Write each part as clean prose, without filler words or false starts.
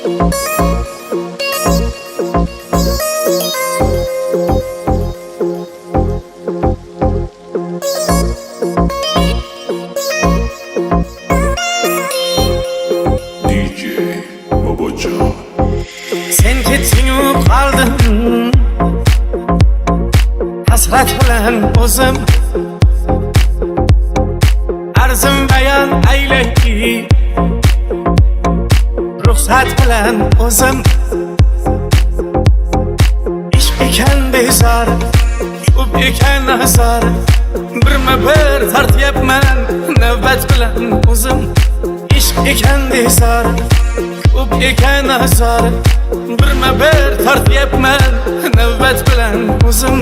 Sen ketding-u qoldim hasrat bilan o'zim, arzim bayon aylayki ruxsat bilan o'zim. Ishq ekan bezor, ko'p ekan azor, birma-bir tortyapman navbat bilan o'zim. Ishq ekan bezor, ko'p ekan azor, birma-bir tortyapman navbat bilan o'zim.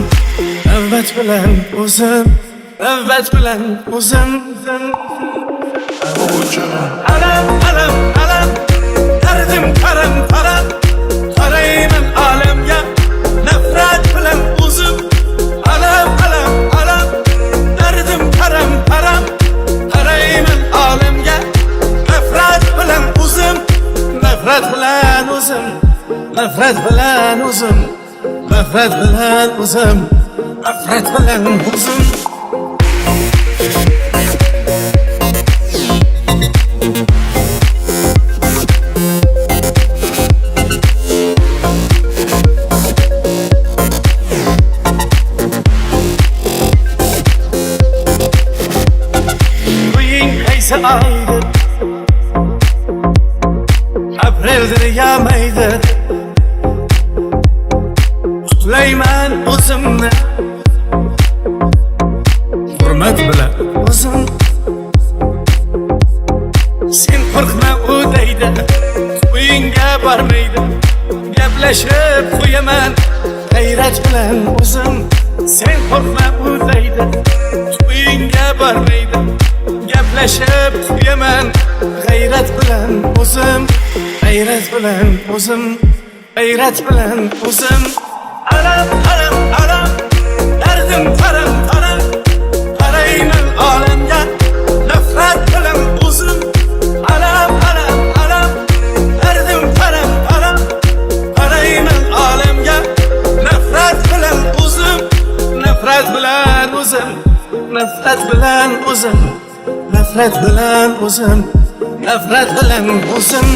Navbat bilan o'zim, navbat bilan o'zim. Alam, alam, alam, dardim qaram qaram, qarayman olamga nafrat bilan o'zim. Alam, alam, alam, dardim qaram qaram, qarayman olamga nafrat bilan o'zim. Nafrat bilan o'zim, nafrat bilan o'zim, nafrat bilan o'zim, nafrat bilan o'zim. Quying qaysi oydir, apreldir ya maydir, qutlayman o'zimni hurmat bilan o'zim. Sen qo'rqma u deydi, uyingga bormaydi, gaplashib qo'yaman g'ayrat bilan o'zim. Sen qo'rqma u deydi, uyingga bormaydi, gaplashib qo'yaman g'ayrat bilan o'zim. G'ayrat bilan o'zim, g'ayrat bilan o'zim. Alam, alam, alam, dardim qaram qaram, qarayman olamga nafrat bilan o'zim. Alam, alam, alam, dardim qaram qaram, qarayman olamga nafrat bilan o'zim. Nafrat bilan o'zim, nafrat bilan o'zim, nafrat bilan o'zim, nafrat bilan o'zim.